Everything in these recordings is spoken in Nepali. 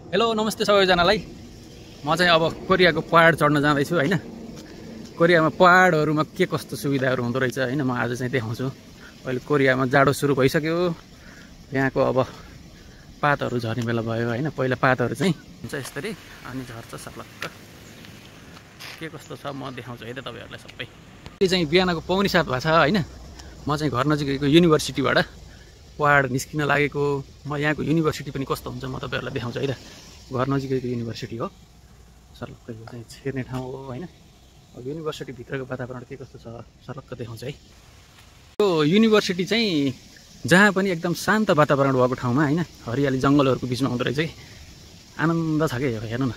हेलो नमस्ते सबैजनालाई। म चाहिँ अब कोरियाको पहाड चढ्न जाँदैछु हैन। कोरियामा पहाडहरुमा के कस्तो सुविधाहरु हुँदो रहेछ हैन, म आज चाहिँ देखाउँछु। अहिले कोरियामा जाडो सुरु भइसक्यो। यहाँको अब पातहरु झर्ने बेला भयो हैन। पहिला पातहरु चाहिँ हुन्छ यसरी अनि झर्छ सर्लक्क। के कस्तो छ म देखाउँछु है त तपाईहरुलाई सबै। यो चाहिँ बिहानको पौनी 7 भएको छ हैन। म चाहिँ घर नजिकैको युनिभर्सिटीबाट पहाड निस्किन लागेको। म यहाँको युनिभर्सिटी पनि कस्तो हुन्छ म तपाईहरुलाई देखाउँछु है त। घर नजिकैको युनिभर्सिटी हो। सर्लक्क यो चाहिँ छिर्ने ठाउँ हो हैन। अब युनिभर्सिटी भित्रको वातावरण के कस्तो छ सर्लक्क देखाउँछु है। यो युनिभर्सिटी चाहिँ जहाँ पनि एकदम शान्त वातावरण भएको ठाउँमा हैन, हरियाली जंगलहरुको बीचमा हुँदो रहेछ है। आनन्द छ के हेर्नु न।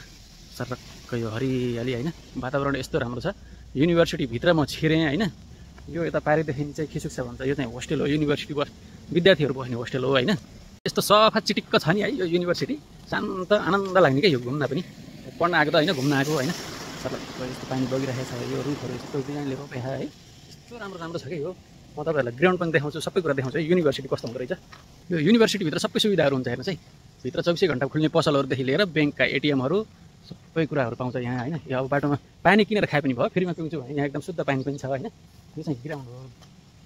सर्लक्क यो हरियाली हैन, वातावरण यस्तो राम्रो छ। युनिभर्सिटी भित्र म छिरेँ हैन। यो यता पारिदेखि चाहिँ खिसुक छ भन्छ। यो चाहिँ होस्टेल हो, युनिभर्सिटी विद्यार्थीहरु बस्ने होस्टेल हो हैन। यस्तो सफा चिटिक्क छ नि है यो युनिभर्सिटी। शान्त आनन्द लाग्ने के यो घुम्न पनि। पढ्न आएको त हैन, घुम्न आएको हैन। सर्लक्क यस्तो पानी बगिरहेको छ। यो रुखहरु यस्तो डिजाइनले रोपेको छ है। यस्तो राम्रो राम्रो छ के यो। म तपाईहरुलाई ग्राउन्ड पनि देखाउँछु, सबै कुरा देखाउँछु है। युनिभर्सिटी कस्तो हुँदो रहेछ। यो युनिभर्सिटी भित्र सबै सुविधाहरु हुन्छ हेर्नुस् है। भित्र 24 घण्टा खुल्ने पसलहरुदेखि लिएर बैंकका एटीएमहरु सबै कुराहरु पाउँछ यहाँ हैन। यो अब बाटोमा पानी किनेर खाए पनि भयो, फ्रीमा पिउँछु भने यहाँ एकदम शुद्ध पानी पनि छ हैन। यो चाहिँ ग्राउन्ड हो,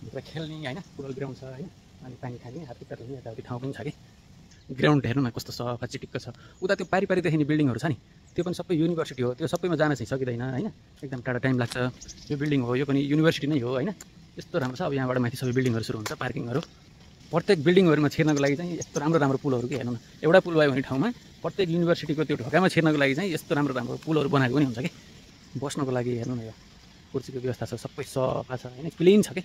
भित्र खेल्ने हैन, फुटबल ग्राउन्ड छ हैन। अनि पानी खाने हात खुट्टा धुने यताउति ठाउँ पनि छ कि। ग्राउन्ड हेर्नु न कस्तो सफा चिटिक्क छ। उता त्यो पारी देखिने बिल्डिङहरु छ नि, त्यो पनि सबै युनिभर्सिटी हो। त्यो सबैमा जान चाहिँ सकिदैन हैन, एकदम टाढा टाइम लाग्छ। यो बिल्डिङ हो, यो पनि युनिभर्सिटी नै हो हैन। यस्तो राम्रो छ। अब यहाँबाट माथि सबै बिल्डिङहरु सुरु हुन्छ, पार्किङहरु। प्रत्येक बिल्डिङहरुमा छिर्नको लागि चाहिँ यस्तो राम्रो राम्रो पुलहरु के हेर्नु न। एउटा पुल भयो भने ठाउँमा प्रत्येक युनिभर्सिटीको त्यो ढोकामा छिर्नको लागि चाहिँ यस्तो राम्रो राम्रो पुलहरु बनाएको पनि हुन्छ के। बस्नको लागि हेर्नु न, यो कुर्सीको व्यवस्था छ, सबै सफा छ हैन, क्लिन छ के।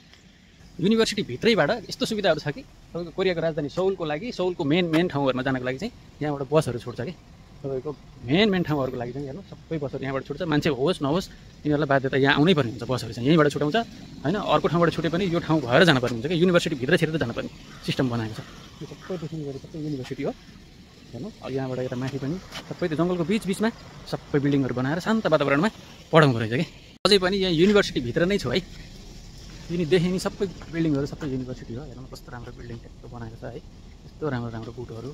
युनिभर्सिटी भित्रैबाट यस्तो सुविधाहरु छ कि तपाईको कोरियाको राजधानी सौलको लागि, सौलको मेन ठाउँहरुमा जानको लागि चाहिँ यहाँबाट बसहरु छुट्छ के। तपाईको मेन ठाउँहरुको लागि चाहिँ हेर्नु सबै बसहरु यहाँबाट छुट्छ। मान्छे होस् नहोस् यिनीहरुलाई बाध्यता यहाँ आउनै पर्ने हुन्छ। बसहरु चाहिँ यहीँबाट छुटाउँछ हैन। अर्को ठाउँबाट छुटे पनि यो ठाउँ भएर जानुपर्ने हुन्छ के। युनिभर्सिटी भित्र छिरेर जानुपर्ने सिस्टम बनाएको छ। यो सबै देखिन गरी सबै युनिभर्सिटी हो हेर्नु। यहाँबाट यता माथि पनि सबै त्यो जंगलको बीचमा सबै बिल्डिङहरु बनाएर शान्त वातावरणमा पढाउँदो रहेछ के। अझै पनि यहाँ युनिभर्सिटी भित्र नै छु है। देखिने सबै बिल्डिङहरु सबै युनिभर्सिटी हो। हेर्नु कस्तो राम्रो बिल्डिङ त्यस्तो बनाएको छ है। यस्तो राम्रो राम्रो बुटहरु।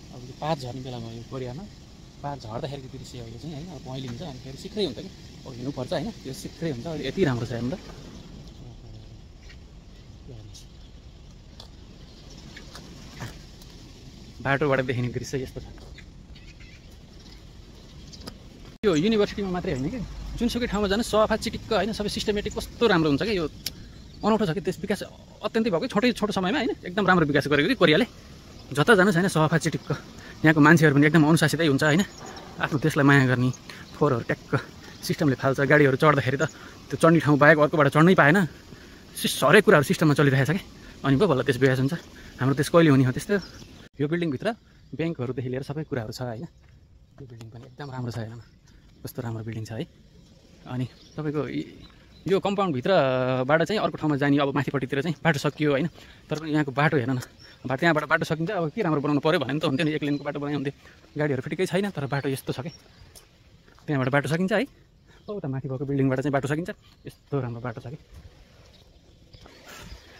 अब यो पात झर्ने बेला भयो कोरियामा। पात झर्दाखेरिको दृश्य हो यो चाहिँ हैन। अब पहिले हुन्छ अनि फेरि सिक्रै हुन्छ कि। अब हिँड्नु पर्छ हैन, त्यो सिक्रै हुन्छ। अहिले यति राम्रो छ हेर्नु त। बाटोबाट देखिने दृश्य यस्तो छ। यो युनिभर्सिटीमा मात्रै हैन के, जुनसुकै ठाउँमा जानु सफा चिटिक्क हैन, सबै सिस्टमेटिक कस्तो राम्रो हुन्छ के। यो अनौठो छ कि। त्यस विकास अत्यन्तै भएको छोटो समयमा हैन, एकदम राम्रो विकास गरेको कि कोरियाले। जता जानुस् हैन सफा चिटिक्क। यहाँको मान्छेहरु पनि एकदम अनुशासितै हुन्छ हैन। आफ्नो देशलाई माया गर्ने फोहोरहरु ट्याक्क सिस्टमले फाल्छ। गाडीहरु चढ्दाखेरि त त्यो चढ्ने ठाउँ बाहेक अर्कोबाट चढ्नै पाएन। हरेक कुराहरु सिस्टममा चलिरहेछ के। अनि पो बल्ल देश विकास हुन्छ। हाम्रो देश कहिले हुने हो त्यस्तो। यो बिल्डिङ भित्र बैंकहरुदेखि लिएर सबै कुराहरु छ हैन। यो बिल्डिङ पनि एकदम राम्रो छ हेर्नु न, कस्तो राम्रो बिल्डिङ छ है। अनि तपाईको यो कम्पाउन्ड भित्रबाट चाहिँ अर्को ठाउँमा जाने अब माथिपट्टितिर चाहिँ बाटो सकियो हैन। तर पनि यहाँको बाटो हेर्न न, त्यहाँबाट बाटो सकिन्छ। अब के राम्रो बनाउनु पर्यो भने त हुन्थ्यो नि, एक लेनको बाटो बनाए हुन्थ्यो। गाडीहरु फिटिकै छैन, तर बाटो यस्तो छ के। त्यहाँबाट बाटो सकिन्छ है। उता माथि भएको बिल्डिङबाट चाहिँ बाटो सकिन्छ। यस्तो राम्रो बाटो छ के।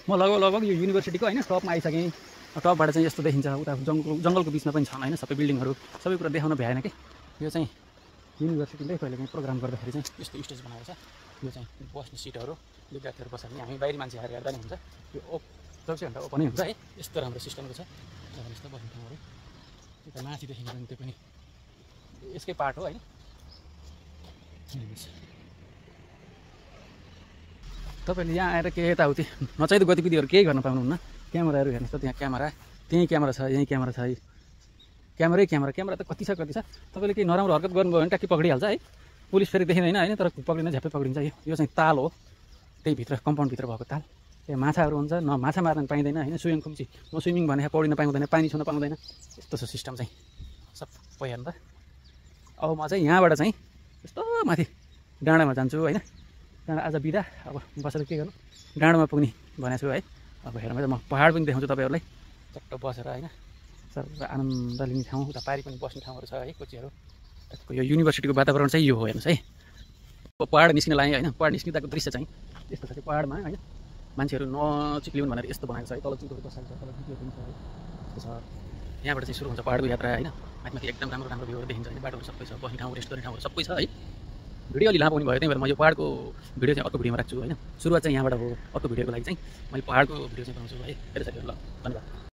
म लगभग यो युनिभर्सिटीको हैन टपमा आइसकेँ। टपबाट चाहिँ यस्तो देखिन्छ। उता जंगलको बीचमा पनि छन् हैन सबै बिल्डिङहरु। सबै कुरा देखाउन भ्याएन के। यो चाहिँ युनिभर्सिटीले कहिले पनि प्रोग्राम गर्दाखेरि चाहिँ यस्तो स्टेज बनाएको छ। यो चाहिँ बस्ने सिटहरु, विद्यार्थीहरु बस्ने, हामी बाहिरी मान्छे आएर हेर्दा नि हुन्छ। यो 24 घण्टा ओपनै हुन्छ है। यस्तो राम्रो सिस्टमको छ। यस्तो बस्ने ठाउँहरु यता माथि देखिन्छ नि, त्यो पनि यसकै पार्ट हो हैन। तपाईले यहाँ आएर के यताउति नचाहिँदो गतिविधिहरु केही गर्न पाउनुहुन्न। क्यामेराहरु हेर्नुस् त, त्यहाँ क्यामेरा, त्यही क्यामेरा छ, यही क्यामेरा छ है। क्यामेरा त कति छ। तपाईले केही नराम्रो हरकत गर्नुभयो भने ट्याक्कै पक्रिहाल्छ है। पुलिस फेरि देखिँदैन हैन, तर पक्रिन झ्याप्पै पक्रिन्छ। यो चाहिँ ताल हो, त्यही भित्र कम्पाउन्ड भित्र भएको ताल। त्यहाँ माछाहरु हुन्छ, न माछा मार्न पाइँदैन हैन। स्विमिङ खुम्ची न स्विमिङ भने पौडिन पाउँदैन, पानी छुन पाउँदैन। यस्तो छ सिस्टम चाहिँ सबै हेर्नु त। अब म चाहिँ यहाँबाट चाहिँ यस्तो माथि डाँडामा जान्छु हैन। डाँडा आज बिदा, अब बसेर के गर्नु, डाँडामा पुग्ने भनेको छु है। अब हेर्नु म पहाड पनि देखाउँछु तपाईहरुलाई। चट्ट बसेर हैन सर आनन्द लिने ठाउँ। उता पारी पनि बस्ने ठाउँहरु छ है, कोचीहरु। यो युनिभर्सिटीको वातावरण चाहिँ यो हो हेर्नुस् है। पहाड निस्किन लाएँ हैन। पहाड निस्किँदाको दृश्य चाहिँ यस्तो छ कि पहाडमा हैन मान्छेहरु नचिप्लिउन् भनेर यस्तो बनाएको छ है। तल चितोहरु बसाल्छ, तल चितोहरु पनि छ है। यस्तो छ। यहाँबाट चाहिँ सुरु हुन्छ पहाडको यात्रा हैन। माथि एकदम राम्रो राम्रो भ्यूहरू देखिन्छ होइन, बाटोहरू सबै छ, बस्ने ठाउँ रेस्ट गर्ने ठाउँहरू सबै छ है। भिडियो अलि लामो पनि भयो, त्यही भएर म यो पहाडको भिडियो चाहिँ अर्को भिडियोमा राख्छु होइन। सुरुवात चाहिँ यहाँबाट हो, अर्को भिडियोको लागि चाहिँ मैले पहाडको भिडियो चाहिँ बनाउँछु है। हेर साथीहरू ल, धन्यवाद।